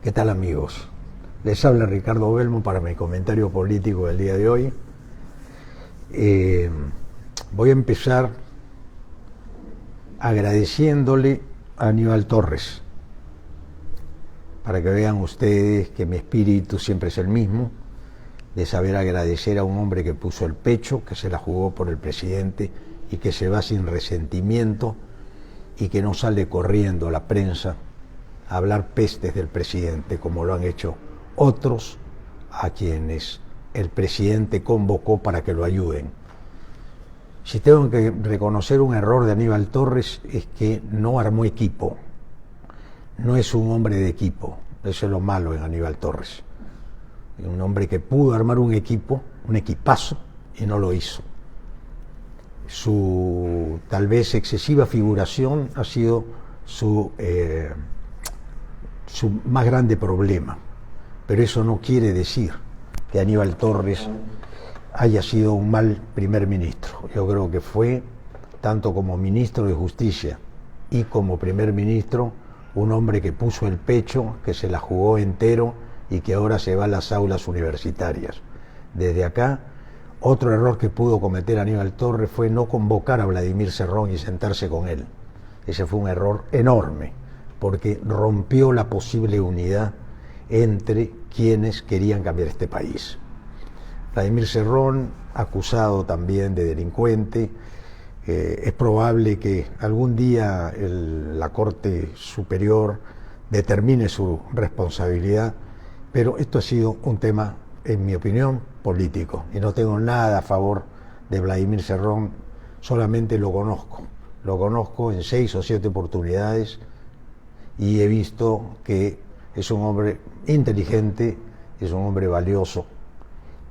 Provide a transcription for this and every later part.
¿Qué tal, amigos? Les habla Ricardo Belmo para mi comentario político del día de hoy. Voy a empezar agradeciéndole a Aníbal Torres, para que vean ustedes que mi espíritu siempre es el mismo, de saber agradecer a un hombre que puso el pecho, que se la jugó por el presidente y que se va sin resentimiento y que no sale corriendo a la prensa a hablar pestes del presidente, como lo han hecho otros a quienes el presidente convocó para que lo ayuden. Si tengo que reconocer un error de Aníbal Torres, es que no armó equipo. No es un hombre de equipo. Eso es lo malo en Aníbal Torres. Un hombre que pudo armar un equipo, un equipazo, y no lo hizo. Su tal vez excesiva figuración ha sido su más grande problema, pero eso no quiere decir que Aníbal Torres haya sido un mal primer ministro. Yo creo que fue, tanto como ministro de Justicia y como primer ministro, un hombre que puso el pecho, que se la jugó entero y que ahora se va a las aulas universitarias. Desde acá, otro error que pudo cometer Aníbal Torres fue no convocar a Vladimir Cerrón y sentarse con él. Ese fue un error enorme, porque rompió la posible unidad entre quienes querían cambiar este país. Vladimir Cerrón, acusado también de delincuente, es probable que algún día la Corte Superior determine su responsabilidad, pero esto ha sido un tema, en mi opinión, político, y no tengo nada a favor de Vladimir Cerrón, solamente lo conozco en 6 o 7 oportunidades, y he visto que es un hombre inteligente, es un hombre valioso,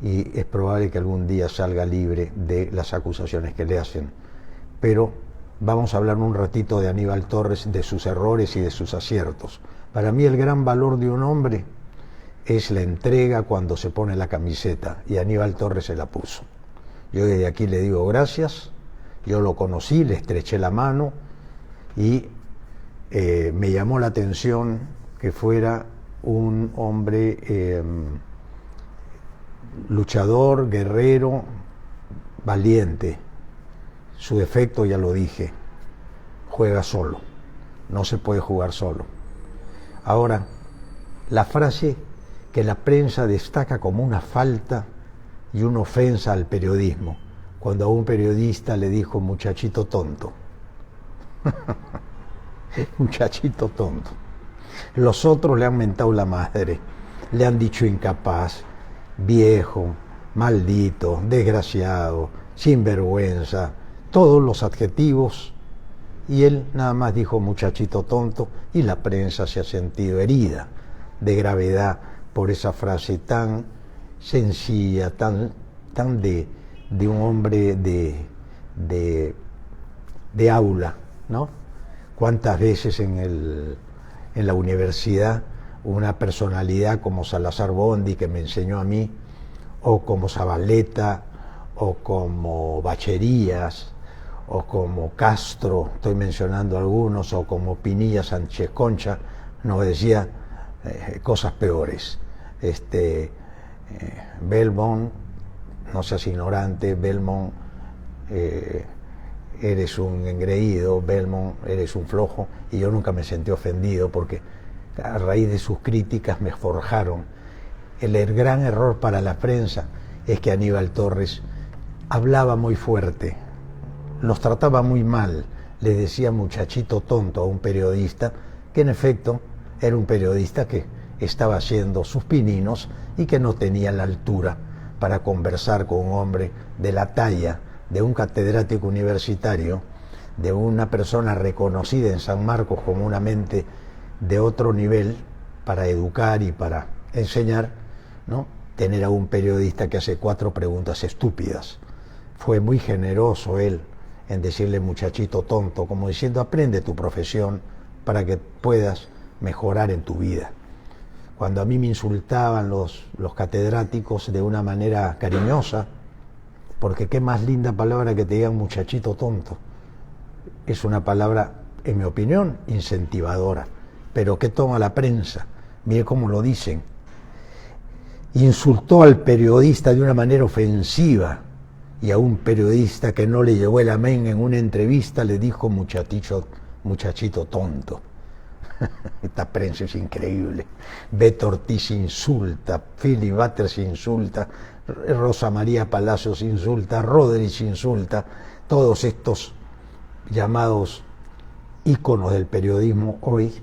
y es probable que algún día salga libre de las acusaciones que le hacen. Pero vamos a hablar un ratito de Aníbal Torres, de sus errores y de sus aciertos. Para mí el gran valor de un hombre es la entrega cuando se pone la camiseta, y Aníbal Torres se la puso. Yo desde aquí le digo gracias, yo lo conocí, le estreché la mano y me llamó la atención que fuera un hombre luchador, guerrero, valiente. Su defecto ya lo dije, juega solo, no se puede jugar solo. Ahora, la frase que la prensa destaca como una falta y una ofensa al periodismo, cuando a un periodista le dijo muchachito tonto. Muchachito tonto. Los otros le han mentado la madre, le han dicho incapaz, viejo, maldito, desgraciado, sinvergüenza, todos los adjetivos, y él nada más dijo muchachito tonto, y la prensa se ha sentido herida de gravedad por esa frase tan sencilla, tan de un hombre de aula, ¿no? ¿Cuántas veces en la universidad una personalidad como Salazar Bondi, que me enseñó a mí, o como Zabaleta, o como Bacherías, o como Castro, estoy mencionando algunos, o como Pinilla Sánchez Concha, nos decía cosas peores. Belmont, no seas ignorante, Belmont, eres un engreído, Belmont, eres un flojo, y yo nunca me sentí ofendido porque a raíz de sus críticas me forjaron. El gran error para la prensa es que Aníbal Torres hablaba muy fuerte, los trataba muy mal, le decía muchachito tonto a un periodista que en efecto era un periodista que estaba haciendo sus pininos y que no tenía la altura para conversar con un hombre de la talla de un catedrático universitario, de una persona reconocida en San Marcos como una mente de otro nivel para educar y para enseñar, ¿no? Tener a un periodista que hace 4 preguntas estúpidas. Fue muy generoso él en decirle muchachito tonto, como diciendo aprende tu profesión para que puedas mejorar en tu vida. Cuando a mí me insultaban los catedráticos de una manera cariñosa, porque qué más linda palabra que te digan muchachito tonto. Es una palabra, en mi opinión, incentivadora. Pero ¿qué toma la prensa? mire cómo lo dicen, insultó al periodista de una manera ofensiva, y a un periodista que no le llevó el amén en una entrevista le dijo muchachito tonto. Esta prensa es increíble. Beto Ortiz insulta, Philip Butters insulta, Rosa María Palacios insulta, Rodríguez insulta, todos estos llamados íconos del periodismo hoy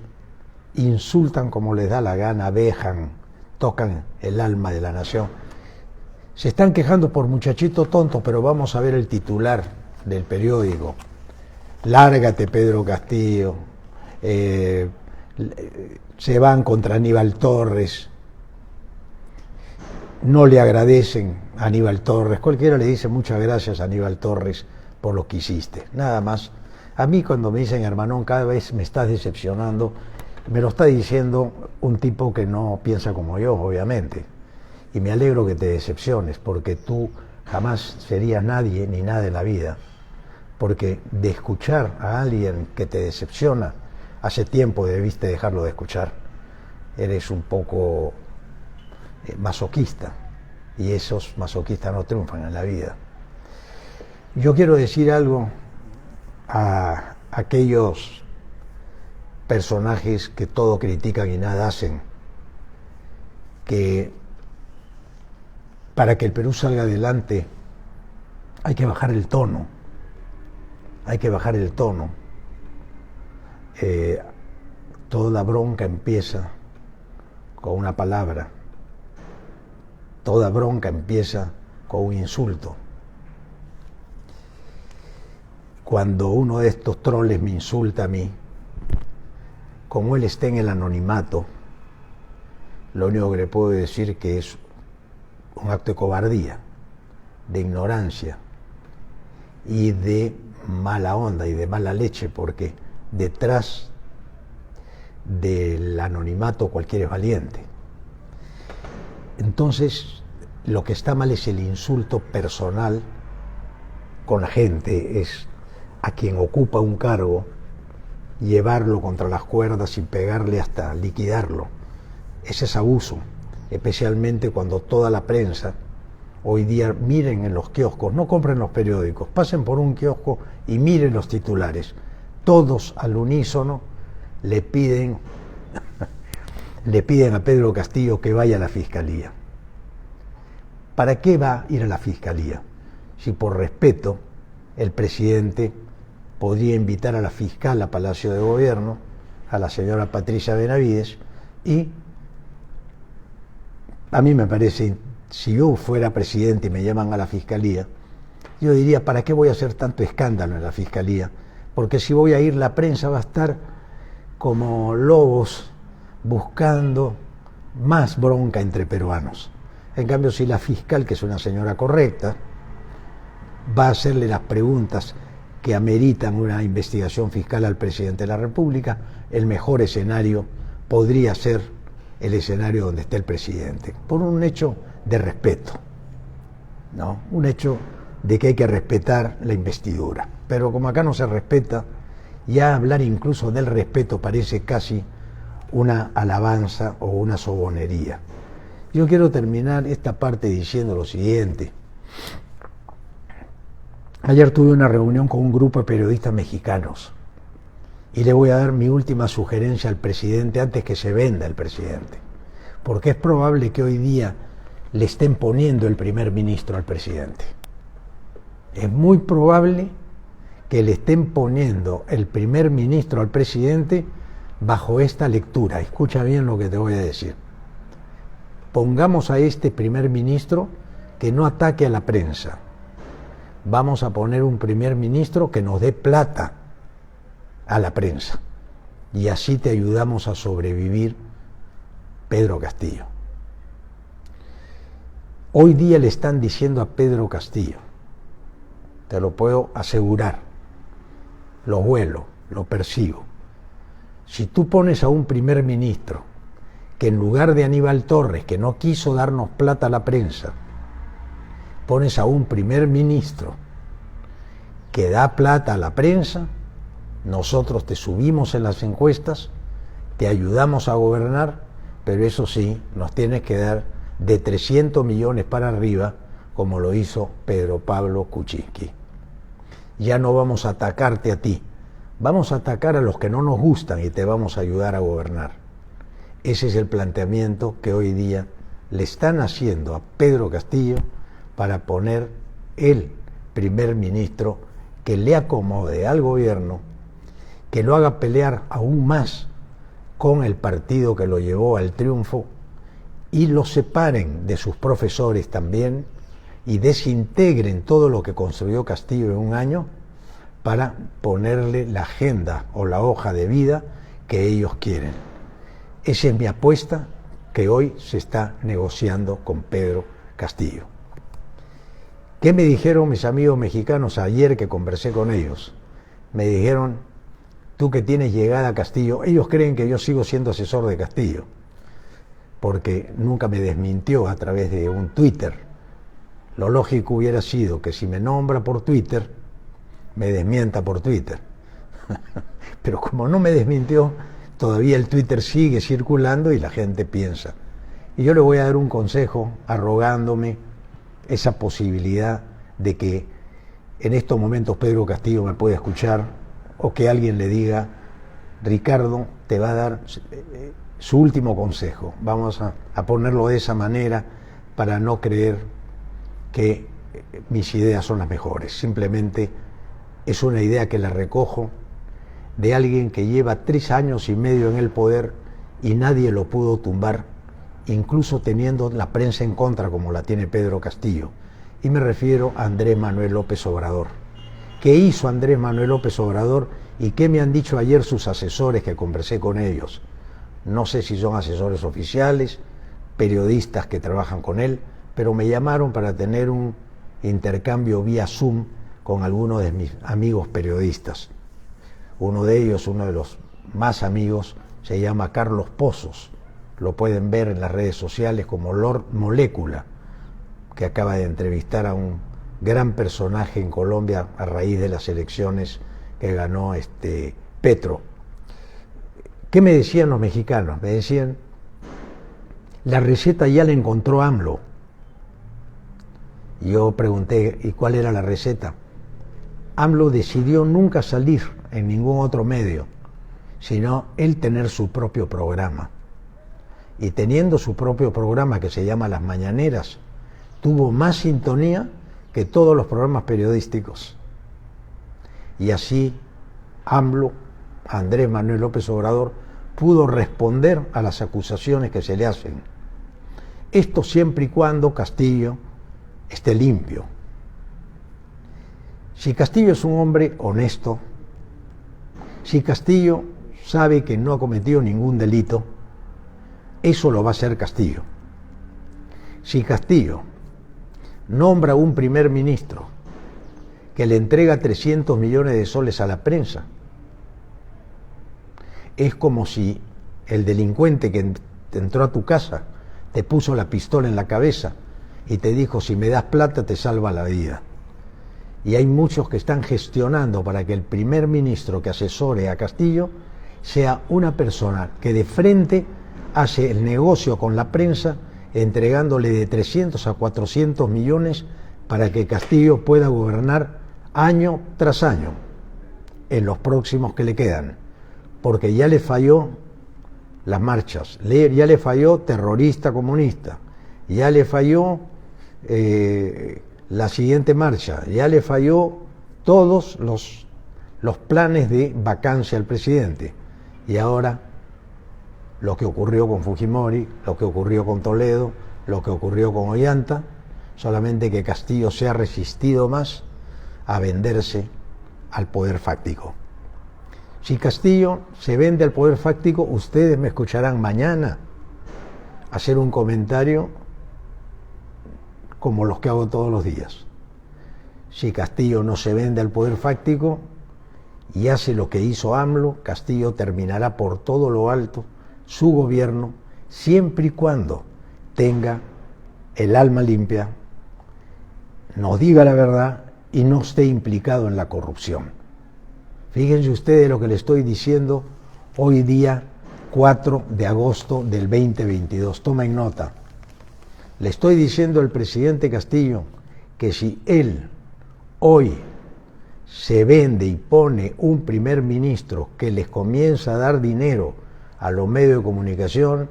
insultan como les da la gana, vejan, tocan el alma de la nación. Se están quejando por muchachito tonto, pero vamos a ver el titular del periódico. Lárgate, Pedro Castillo. Se van contra Aníbal Torres. No le agradecen a Aníbal Torres. Cualquiera le dice muchas gracias a Aníbal Torres por lo que hiciste. Nada más. A mí cuando me dicen hermanón, cada vez me estás decepcionando, me lo está diciendo un tipo que no piensa como yo, obviamente. Y me alegro que te decepciones, porque tú jamás serías nadie ni nada en la vida. Porque de escuchar a alguien que te decepciona, hace tiempo debiste dejarlo de escuchar. Eres un poco masoquista, y esos masoquistas no triunfan en la vida. Yo quiero decir algo a aquellos personajes que todo critican y nada hacen, que para que el Perú salga adelante hay que bajar el tono, hay que bajar el tono. Toda bronca empieza con una palabra, toda bronca empieza con un insulto. Cuando uno de estos troles me insulta a mí, como él está en el anonimato, lo único que le puedo decir que es un acto de cobardía, de ignorancia y de mala onda y de mala leche, porque detrás del anonimato cualquiera es valiente. Entonces, lo que está mal es el insulto personal con la gente, es a quien ocupa un cargo, llevarlo contra las cuerdas y pegarle hasta liquidarlo. Ese es abuso, especialmente cuando toda la prensa hoy día, miren en los kioscos, no compren los periódicos, pasen por un kiosco y miren los titulares. Todos al unísono le piden a Pedro Castillo que vaya a la Fiscalía. ¿Para qué va a ir a la Fiscalía? Si por respeto el presidente podría invitar a la fiscal a Palacio de Gobierno, a la señora Patricia Benavides, y a mí me parece, si yo fuera presidente y me llaman a la Fiscalía, yo diría, ¿para qué voy a hacer tanto escándalo en la Fiscalía? Porque si voy a ir, la prensa va a estar como lobos buscando más bronca entre peruanos. En cambio, si la fiscal, que es una señora correcta, va a hacerle las preguntas que ameritan una investigación fiscal al presidente de la República, el mejor escenario podría ser el escenario donde esté el presidente, por un hecho de respeto, ¿no? Un hecho de que hay que respetar la investidura. Pero como acá no se respeta, ya hablar incluso del respeto parece casi una alabanza o una sobonería. Yo quiero terminar esta parte diciendo lo siguiente. Ayer tuve una reunión con un grupo de periodistas mexicanos y le voy a dar mi última sugerencia al presidente antes que se venda el presidente, porque es probable que hoy día le estén poniendo el primer ministro al presidente. Es muy probable que le estén poniendo el primer ministro al presidente bajo esta lectura. Escucha bien lo que te voy a decir. Pongamos a este primer ministro que no ataque a la prensa. Vamos a poner un primer ministro que nos dé plata a la prensa. Y así te ayudamos a sobrevivir, Pedro Castillo. Hoy día le están diciendo a Pedro Castillo, te lo puedo asegurar, lo huelo, lo persigo. Si tú pones a un primer ministro que en lugar de Aníbal Torres, que no quiso darnos plata a la prensa, pones a un primer ministro que da plata a la prensa, nosotros te subimos en las encuestas, te ayudamos a gobernar, pero eso sí, nos tienes que dar de 300 millones para arriba, como lo hizo Pedro Pablo Kuczynski. Ya no vamos a atacarte a ti, vamos a atacar a los que no nos gustan y te vamos a ayudar a gobernar. Ese es el planteamiento que hoy día le están haciendo a Pedro Castillo para poner el primer ministro que le acomode al gobierno, que lo haga pelear aún más con el partido que lo llevó al triunfo y lo separen de sus profesores también y desintegren todo lo que construyó Castillo en un año para ponerle la agenda o la hoja de vida que ellos quieren. Esa es mi apuesta que hoy se está negociando con Pedro Castillo. ¿Qué me dijeron mis amigos mexicanos ayer que conversé con ellos? Me dijeron, tú que tienes llegada a Castillo, ellos creen que yo sigo siendo asesor de Castillo, porque nunca me desmintió a través de un Twitter. Lo lógico hubiera sido que si me nombra por Twitter, me desmienta por Twitter. Pero como no me desmintió, todavía el Twitter sigue circulando y la gente piensa. Y yo le voy a dar un consejo arrogándome esa posibilidad de que en estos momentos Pedro Castillo me puede escuchar o que alguien le diga, Ricardo te va a dar su último consejo. Vamos a ponerlo de esa manera para no creer que mis ideas son las mejores. Simplemente es una idea que la recojo de alguien que lleva 3 años y medio en el poder y nadie lo pudo tumbar, incluso teniendo la prensa en contra como la tiene Pedro Castillo. Y me refiero a Andrés Manuel López Obrador. ¿Qué hizo Andrés Manuel López Obrador y qué me han dicho ayer sus asesores que conversé con ellos? No sé si son asesores oficiales, periodistas que trabajan con él, pero me llamaron para tener un intercambio vía Zoom con algunos de mis amigos periodistas. Uno de ellos, uno de los más amigos, se llama Carlos Pozos. Lo pueden ver en las redes sociales como Lord Molécula, que acaba de entrevistar a un gran personaje en Colombia a raíz de las elecciones que ganó Petro. ¿Qué me decían los mexicanos? Me decían, la receta ya la encontró AMLO. Y yo pregunté, ¿y cuál era la receta? AMLO decidió nunca salir en ningún otro medio, sino él tener su propio programa. Y teniendo su propio programa que se llama Las Mañaneras, tuvo más sintonía que todos los programas periodísticos. Y así AMLO, Andrés Manuel López Obrador, pudo responder a las acusaciones que se le hacen. Esto siempre y cuando Castillo esté limpio. Si Castillo es un hombre honesto, si Castillo sabe que no ha cometido ningún delito, eso lo va a hacer Castillo. Si Castillo nombra un primer ministro que le entrega 300 millones de soles a la prensa, es como si el delincuente que entró a tu casa te puso la pistola en la cabeza y te dijo, si me das plata te salva la vida. Y hay muchos que están gestionando para que el primer ministro que asesore a Castillo sea una persona que de frente hace el negocio con la prensa, entregándole de 300 a 400 millones para que Castillo pueda gobernar año tras año en los próximos que le quedan, porque ya le falló las marchas, ya le falló terrorista comunista, ya le falló la siguiente marcha, ya le falló todos los planes de vacancia al presidente. Y ahora lo que ocurrió con Fujimori, lo que ocurrió con Toledo, lo que ocurrió con Ollanta, solamente que Castillo se ha resistido más a venderse al poder fáctico. Si Castillo se vende al poder fáctico, ustedes me escucharán mañana hacer un comentario como los que hago todos los días. Si Castillo no se vende al poder fáctico y hace lo que hizo AMLO, Castillo terminará por todo lo alto su gobierno, siempre y cuando tenga el alma limpia, nos diga la verdad y no esté implicado en la corrupción. Fíjense ustedes lo que le estoy diciendo hoy día, 4 de agosto del 2022. Tomen nota. Le estoy diciendo al presidente Castillo que si él hoy se vende y pone un primer ministro que les comienza a dar dinero a los medios de comunicación,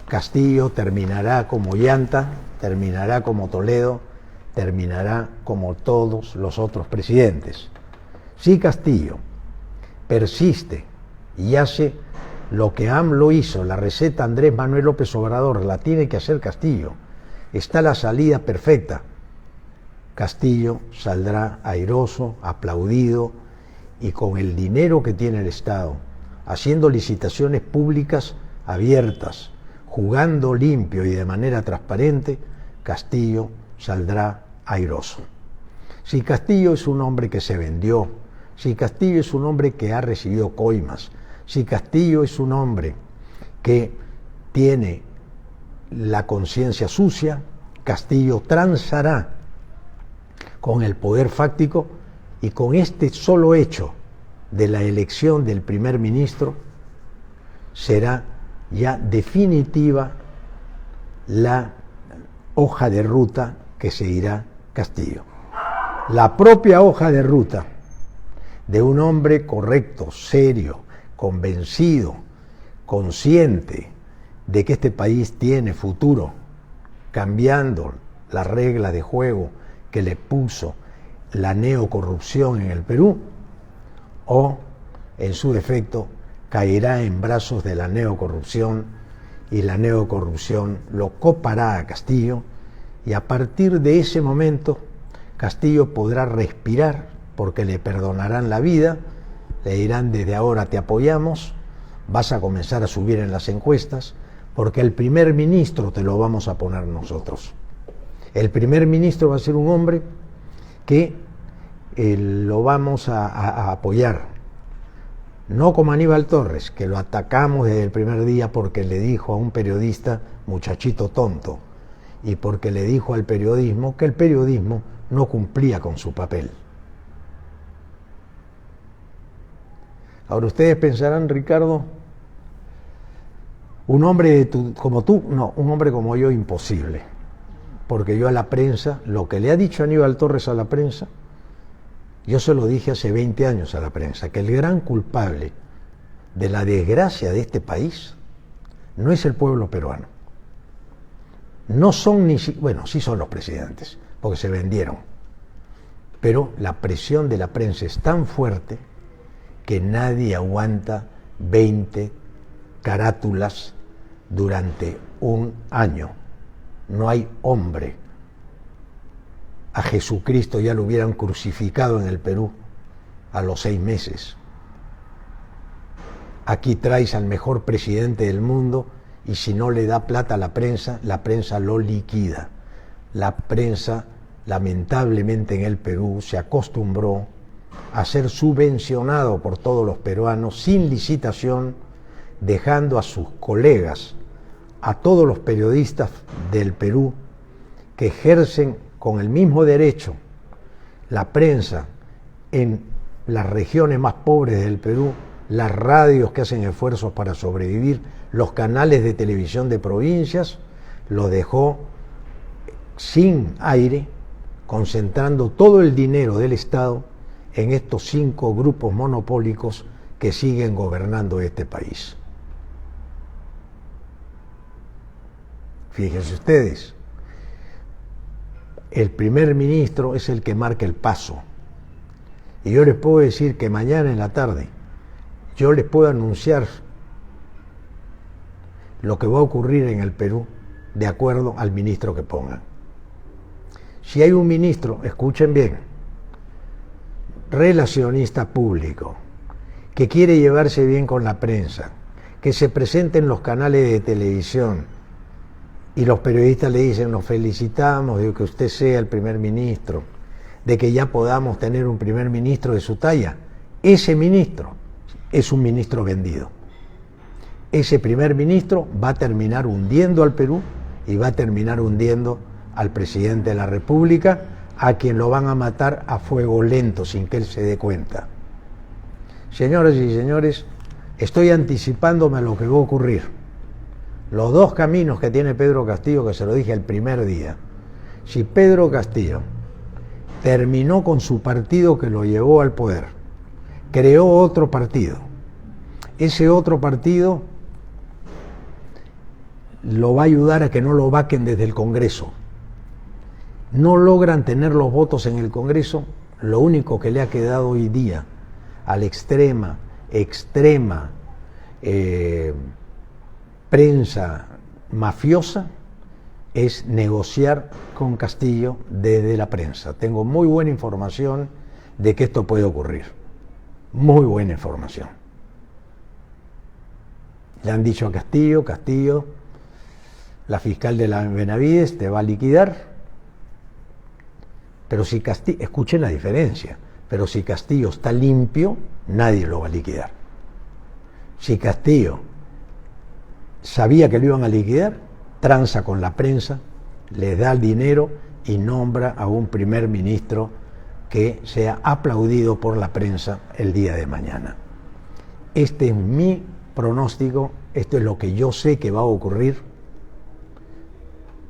Castillo terminará como Llanta, terminará como Toledo, terminará como todos los otros presidentes. Si Castillo persiste y hace lo que AMLO hizo, la receta Andrés Manuel López Obrador, la tiene que hacer Castillo. Está la salida perfecta. Castillo saldrá airoso, aplaudido y con el dinero que tiene el Estado, haciendo licitaciones públicas abiertas, jugando limpio y de manera transparente, Castillo saldrá airoso. Si Castillo es un hombre que se vendió, si Castillo es un hombre que ha recibido coimas, si Castillo es un hombre que tiene la conciencia sucia, Castillo transará con el poder fáctico y con este solo hecho de la elección del primer ministro será ya definitiva la hoja de ruta que seguirá Castillo. La propia hoja de ruta de un hombre correcto, serio, convencido, consciente de que este país tiene futuro, cambiando la regla de juego que le puso la neocorrupción en el Perú, o, en su defecto, caerá en brazos de la neocorrupción y la neocorrupción lo copará a Castillo y a partir de ese momento Castillo podrá respirar porque le perdonarán la vida, le dirán desde ahora te apoyamos, vas a comenzar a subir en las encuestas porque el primer ministro te lo vamos a poner nosotros. El primer ministro va a ser un hombre que lo vamos a apoyar, no como Aníbal Torres, que lo atacamos desde el primer día porque le dijo a un periodista muchachito tonto y porque le dijo al periodismo que el periodismo no cumplía con su papel. Ahora ustedes pensarán, Ricardo, un hombre como tú, no, un hombre como yo, imposible. Porque yo a la prensa, lo que le ha dicho Aníbal Torres a la prensa, yo se lo dije hace 20 años a la prensa, que el gran culpable de la desgracia de este país no es el pueblo peruano. No son ni, bueno, sí son los presidentes, porque se vendieron. Pero la presión de la prensa es tan fuerte que nadie aguanta 20 carátulas durante un año. No hay hombre. A Jesucristo ya lo hubieran crucificado en el Perú a los 6 meses. Aquí traes al mejor presidente del mundo y si no le da plata a la prensa lo liquida. La prensa, lamentablemente en el Perú, se acostumbró a ser subvencionado por todos los peruanos sin licitación, dejando a sus colegas, a todos los periodistas del Perú que ejercen con el mismo derecho la prensa en las regiones más pobres del Perú, las radios que hacen esfuerzos para sobrevivir, los canales de televisión de provincias, los dejó sin aire, concentrando todo el dinero del Estado en estos 5 grupos monopólicos que siguen gobernando este país. Fíjense ustedes, el primer ministro es el que marca el paso. Y yo les puedo decir que mañana en la tarde, yo les puedo anunciar lo que va a ocurrir en el Perú de acuerdo al ministro que pongan. Si hay un ministro, escuchen bien, relacionista público, que quiere llevarse bien con la prensa, que se presente en los canales de televisión y los periodistas le dicen nos felicitamos de que usted sea el primer ministro, de que ya podamos tener un primer ministro de su talla, ese ministro es un ministro vendido. Ese primer ministro va a terminar hundiendo al Perú y va a terminar hundiendo al presidente de la República, a quien lo van a matar a fuego lento sin que él se dé cuenta. Señoras y señores, Estoy anticipándome a lo que va a ocurrir. Los dos caminos que tiene Pedro Castillo, que se lo dije el primer día. Si Pedro Castillo terminó con su partido que lo llevó al poder, creó otro partido, ese otro partido lo va a ayudar a que no lo vaquen desde el Congreso. No logran tener los votos en el Congreso, lo único que le ha quedado hoy día a la extrema prensa mafiosa es negociar con Castillo desde la prensa. Tengo muy buena información de que esto puede ocurrir. Muy buena información. Le han dicho a Castillo, la fiscal de la Benavides te va a liquidar. Pero si Castillo, escuchen la diferencia, pero si Castillo está limpio, nadie lo va a liquidar. Si Castillo sabía que lo iban a liquidar, tranza con la prensa, le da el dinero y nombra a un primer ministro que sea aplaudido por la prensa el día de mañana. Este es mi pronóstico, esto es lo que yo sé que va a ocurrir,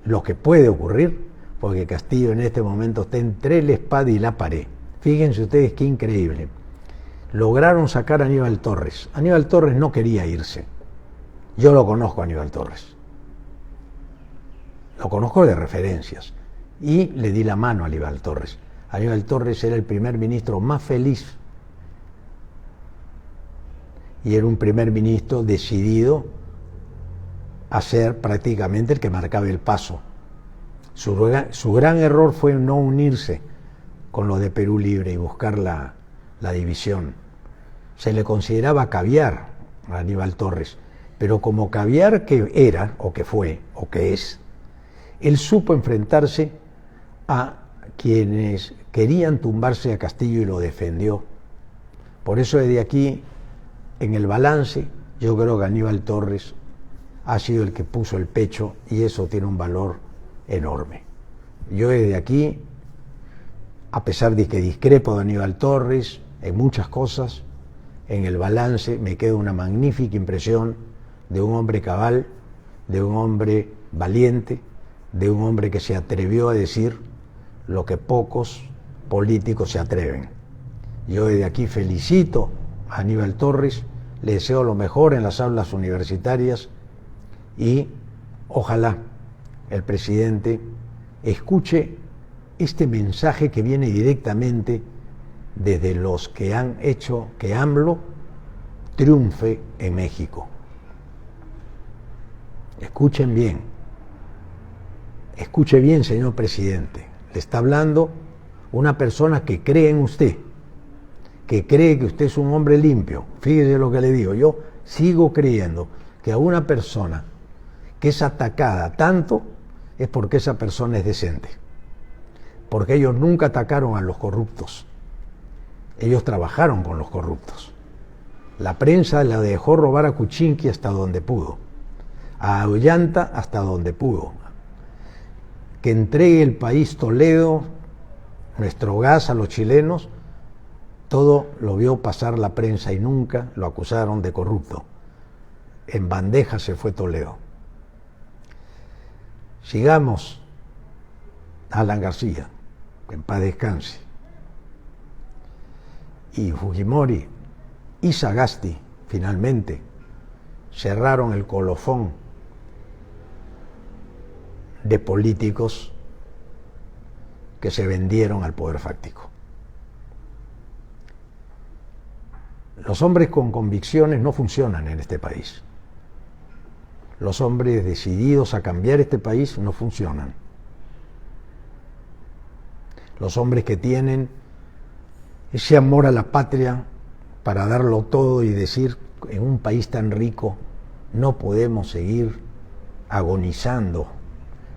lo que puede ocurrir, porque Castillo en este momento está entre la espada y la pared. Fíjense ustedes qué increíble. Lograron sacar a Aníbal Torres. Aníbal Torres no quería irse. Yo lo conozco a Aníbal Torres. Lo conozco de referencias. Y le di la mano a Aníbal Torres. Aníbal Torres era el primer ministro más feliz. Y era un primer ministro decidido a ser prácticamente el que marcaba el paso. Su gran error fue no unirse con los de Perú Libre y buscar la división. Se le consideraba caviar a Aníbal Torres, pero como caviar que era, o que fue, o que es, él supo enfrentarse a quienes querían tumbarse a Castillo y lo defendió. Por eso desde aquí, en el balance, yo creo que Aníbal Torres ha sido el que puso el pecho y eso tiene un valor enorme. Yo desde aquí, a pesar de que discrepo de Aníbal Torres en muchas cosas, en el balance me queda una magnífica impresión de un hombre cabal, de un hombre valiente, de un hombre que se atrevió a decir lo que pocos políticos se atreven. Yo desde aquí felicito a Aníbal Torres, le deseo lo mejor en las aulas universitarias y ojalá el presidente escuche este mensaje que viene directamente desde los que han hecho que AMLO triunfe en México. Escuchen bien. Escuche bien, señor presidente. Le está hablando una persona que cree en usted, que cree que usted es un hombre limpio. Fíjese lo que le digo. Yo sigo creyendo que a una persona que es atacada tanto es porque esa persona es decente. Porque ellos nunca atacaron a los corruptos. Ellos trabajaron con los corruptos. La prensa la dejó robar a Kuczynski hasta donde pudo, a Ollanta hasta donde pudo. Que entregue el país Toledo, nuestro gas a los chilenos, todo lo vio pasar la prensa y nunca lo acusaron de corrupto. En bandeja se fue Toledo. Sigamos. Alan García, que en paz descanse. Y Fujimori y Sagasti, finalmente, cerraron el colofón de políticos que se vendieron al poder fáctico. Los hombres con convicciones no funcionan en este país. Los hombres decididos a cambiar este país no funcionan. Los hombres que tienen ese amor a la patria para darlo todo y decir, en un país tan rico no podemos seguir agonizando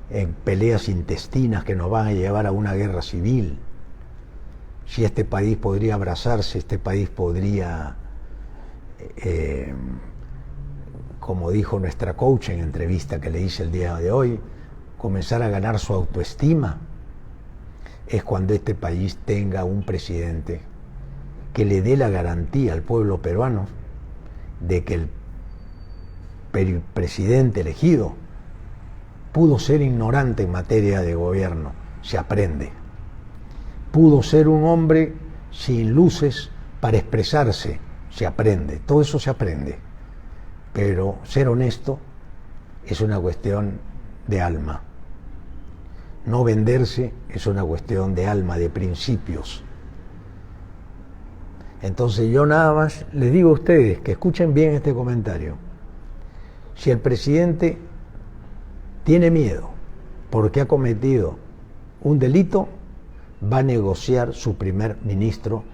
en peleas intestinas que nos van a llevar a una guerra civil. Si este país podría abrazarse, este país podría, como dijo nuestra coach en entrevista que le hice el día de hoy, comenzar a ganar su autoestima, es cuando este país tenga un presidente que le dé la garantía al pueblo peruano de que el presidente elegido pudo ser ignorante en materia de gobierno, se aprende. Pudo ser un hombre sin luces para expresarse, se aprende. Todo eso se aprende. Pero ser honesto es una cuestión de alma. No venderse es una cuestión de alma, de principios. Entonces yo nada más les digo a ustedes que escuchen bien este comentario. Si el presidente tiene miedo porque ha cometido un delito, va a negociar su primer ministro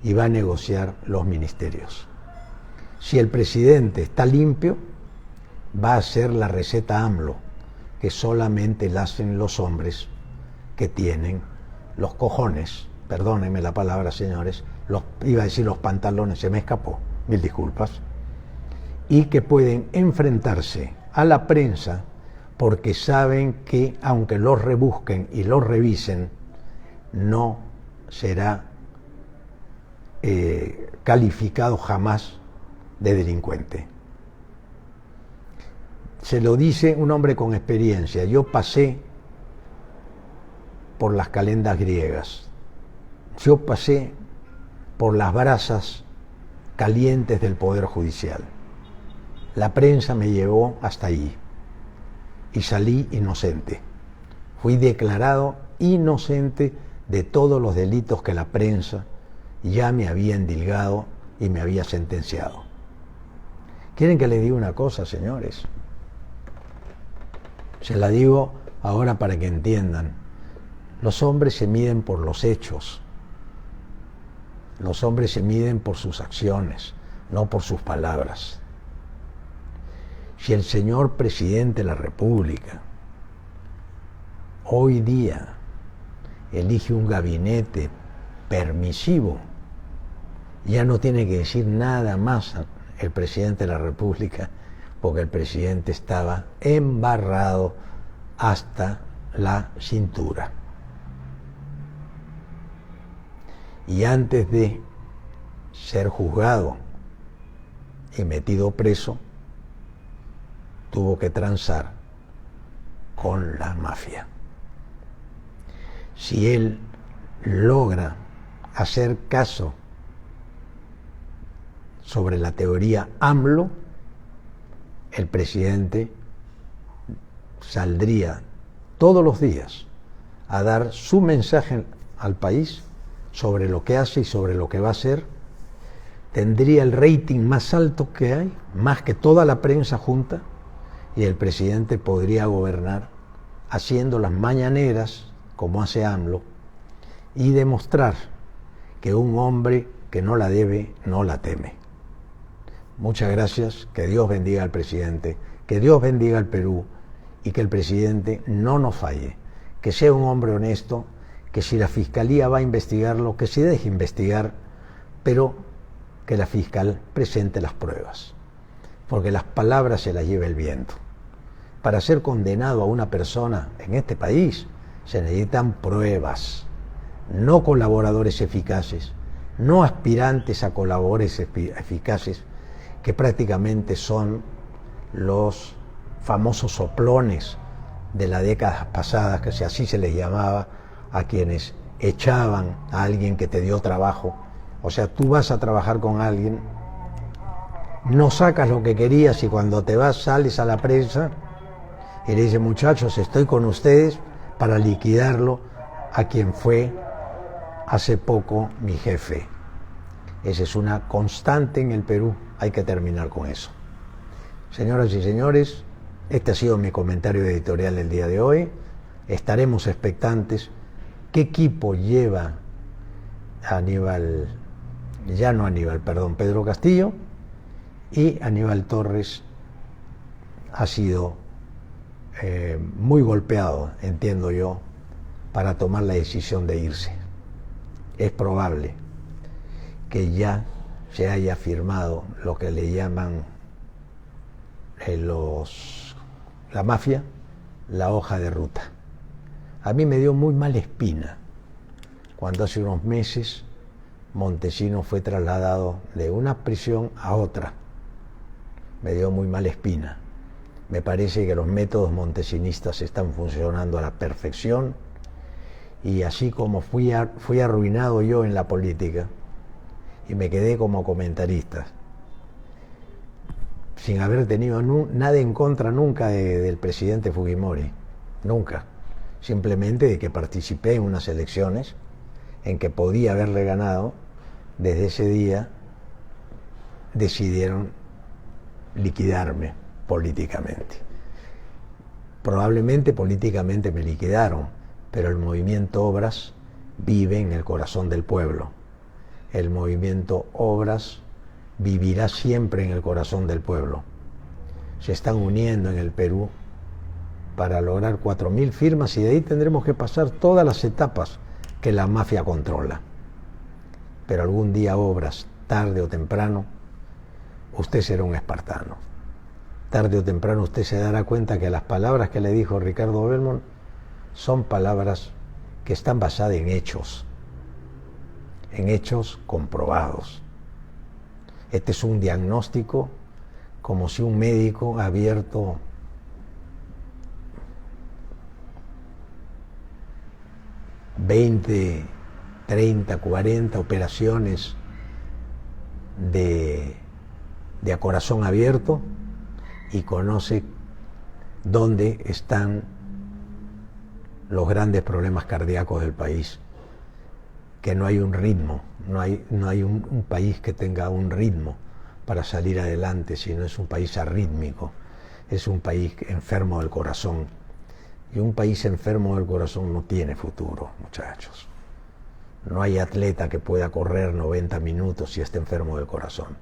y va a negociar los ministerios. Si el presidente está limpio, va a hacer la receta AMLO, que solamente la hacen los hombres que tienen los cojones, perdónenme la palabra, señores, iba a decir los pantalones, se me escapó, mil disculpas, y que pueden enfrentarse a la prensa porque saben que aunque los rebusquen y los revisen, no será calificado jamás de delincuente. Se lo dice un hombre con experiencia. Yo pasé por las calendas griegas. Yo pasé por las brasas calientes del Poder Judicial. La prensa me llevó hasta allí y salí inocente. Fui declarado inocente de todos los delitos que la prensa ya me había endilgado y me había sentenciado. ¿Quieren que les diga una cosa, señores? Se la digo ahora para que entiendan. Los hombres se miden por los hechos. Los hombres se miden por sus acciones, no por sus palabras. Si el señor presidente de la República hoy día elige un gabinete permisivo, ya no tiene que decir nada más el presidente de la República, porque el presidente estaba embarrado hasta la cintura. Y antes de ser juzgado y metido preso, tuvo que transar con la mafia. Si él logra hacer caso sobre la teoría AMLO, el presidente saldría todos los días a dar su mensaje al país sobre lo que hace y sobre lo que va a hacer. Tendría el rating más alto que hay, más que toda la prensa junta, y el presidente podría gobernar haciendo las mañaneras como hace AMLO y demostrar que un hombre que no la debe no la teme. Muchas gracias, que Dios bendiga al presidente, que Dios bendiga al Perú y que el presidente no nos falle, que sea un hombre honesto, que si la fiscalía va a investigarlo, que se deje investigar, pero que la fiscal presente las pruebas, porque las palabras se las lleva el viento. Para ser condenado a una persona en este país se necesitan pruebas, no colaboradores eficaces, no aspirantes a colaboradores eficaces, que prácticamente son los famosos soplones de la década pasada, que así se les llamaba a quienes echaban a alguien que te dio trabajo. O sea, tú vas a trabajar con alguien, no sacas lo que querías y cuando te vas sales a la prensa y le dices: muchachos, estoy con ustedes para liquidarlo a quien fue hace poco mi jefe. Esa es una constante en el Perú, hay que terminar con eso. Señoras y señores, este ha sido mi comentario editorial del día de hoy. Estaremos expectantes. ¿Qué equipo lleva Pedro Castillo? Y Aníbal Torres ha sido muy golpeado, entiendo yo, para tomar la decisión de irse. Es probable que ya se haya firmado lo que le llaman la mafia, la hoja de ruta. A mí me dio muy mala espina cuando hace unos meses Montesinos fue trasladado de una prisión a otra me dio muy mala espina. Me parece que los métodos montesinistas están funcionando a la perfección, y así como fui arruinado yo en la política y me quedé como comentarista, sin haber tenido nada en contra nunca del presidente Fujimori, nunca, simplemente de que participé en unas elecciones en que podía haberle ganado. Desde ese día decidieron liquidarme políticamente. Probablemente políticamente me liquidaron, pero el movimiento Obras vive en el corazón del pueblo. El movimiento Obras vivirá siempre en el corazón del pueblo. Se están uniendo en el Perú para lograr 4.000 firmas, y de ahí tendremos que pasar todas las etapas que la mafia controla. Pero algún día Obras, tarde o temprano, usted será un espartano. Tarde o temprano usted se dará cuenta que las palabras que le dijo Ricardo Belmont son palabras que están basadas en hechos comprobados. Este es un diagnóstico como si un médico ha abierto ...20, 30, 40 operaciones de a corazón abierto, y conoce dónde están los grandes problemas cardíacos del país, que no hay un ritmo, no hay un país que tenga un ritmo para salir adelante, sino es un país arrítmico, es un país enfermo del corazón, y un país enfermo del corazón no tiene futuro, muchachos. No hay atleta que pueda correr 90 minutos si está enfermo del corazón.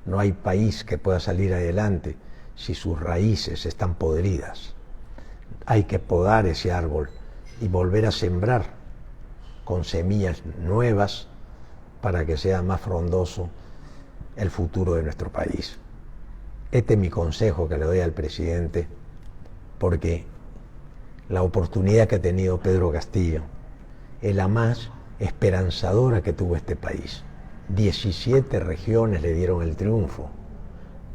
No hay país que pueda salir adelante si sus raíces están podridas. Hay que podar ese árbol y volver a sembrar con semillas nuevas para que sea más frondoso el futuro de nuestro país. Este es mi consejo que le doy al presidente, porque la oportunidad que ha tenido Pedro Castillo es la más esperanzadora que tuvo este país. 17 regiones le dieron el triunfo,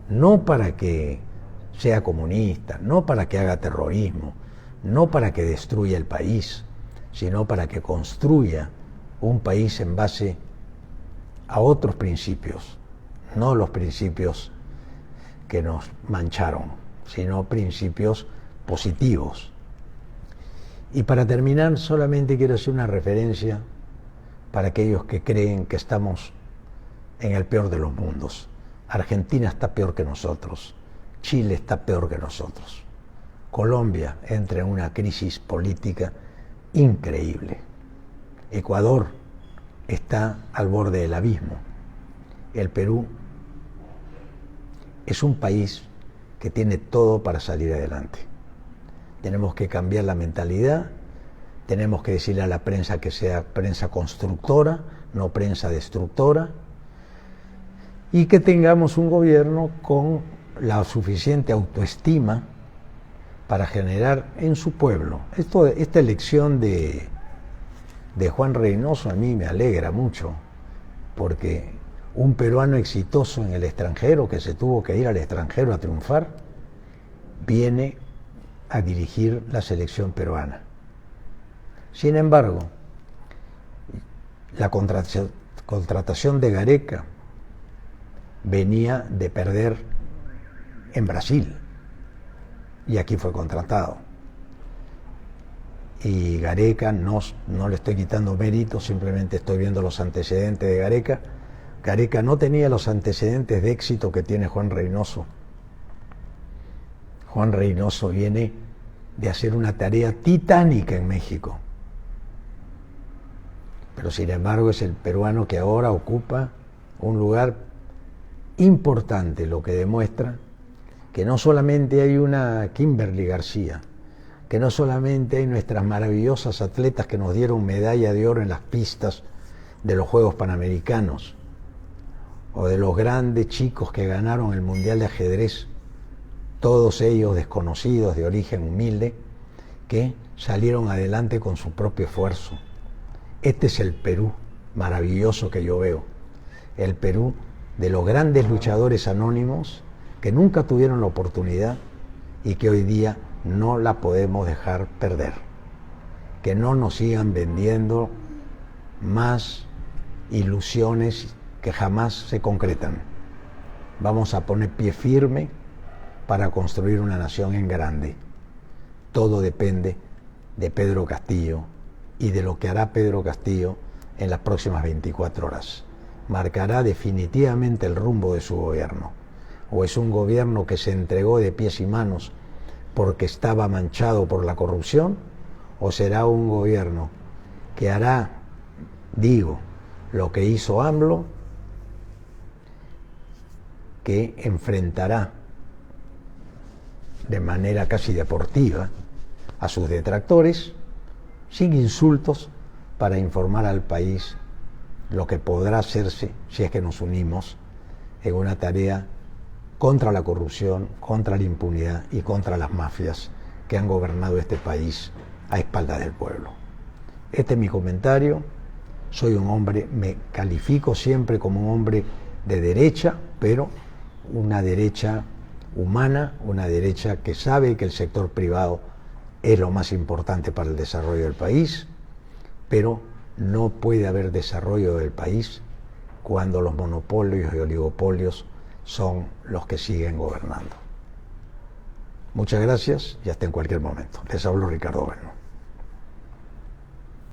no para que sea comunista, no para que haga terrorismo, no para que destruya el país, sino para que construya un país en base a otros principios, no los principios que nos mancharon, sino principios positivos. Y para terminar, solamente quiero hacer una referencia para aquellos que creen que estamos en el peor de los mundos. Argentina está peor que nosotros, Chile está peor que nosotros, Colombia entra en una crisis política increíble, Ecuador está al borde del abismo, el Perú es un país que tiene todo para salir adelante. Tenemos que cambiar la mentalidad, tenemos que decirle a la prensa que sea prensa constructora, no prensa destructora, y que tengamos un gobierno con la suficiente autoestima para generar en su pueblo. Esta elección de Juan Reynoso a mí me alegra mucho, porque un peruano exitoso en el extranjero, que se tuvo que ir al extranjero a triunfar, viene a dirigir la selección peruana. Sin embargo, la contratación de Gareca venía de perder en Brasil, y aquí fue contratado. Y Gareca, no le estoy quitando mérito, simplemente estoy viendo los antecedentes de Gareca. Gareca no tenía los antecedentes de éxito que tiene Juan Reynoso. Juan Reynoso viene de hacer una tarea titánica en México, pero sin embargo es el peruano que ahora ocupa un lugar importante, lo que demuestra que no solamente hay una Kimberly García, que no solamente hay nuestras maravillosas atletas que nos dieron medalla de oro en las pistas de los Juegos Panamericanos, o de los grandes chicos que ganaron el Mundial de Ajedrez, todos ellos desconocidos, de origen humilde, que salieron adelante con su propio esfuerzo. Este es el Perú maravilloso que yo veo, el Perú de los grandes luchadores anónimos que nunca tuvieron la oportunidad y que hoy día no la podemos dejar perder. Que no nos sigan vendiendo más ilusiones que jamás se concretan. Vamos a poner pie firme para construir una nación en grande. Todo depende de Pedro Castillo y de lo que hará Pedro Castillo en las próximas 24 horas. Marcará definitivamente el rumbo de su gobierno. O es un gobierno que se entregó de pies y manos porque estaba manchado por la corrupción, o será un gobierno que hará, lo que hizo AMLO, que enfrentará de manera casi deportiva a sus detractores, sin insultos, para informar al país lo que podrá hacerse si es que nos unimos en una tarea contra la corrupción, contra la impunidad y contra las mafias que han gobernado este país a espaldas del pueblo. Este es mi comentario. Soy un hombre, me califico siempre como un hombre de derecha, pero una derecha humana, una derecha que sabe que el sector privado es lo más importante para el desarrollo del país, pero no puede haber desarrollo del país cuando los monopolios y oligopolios son los que siguen gobernando. Muchas gracias y hasta en cualquier momento. Les hablo Ricardo Bueno.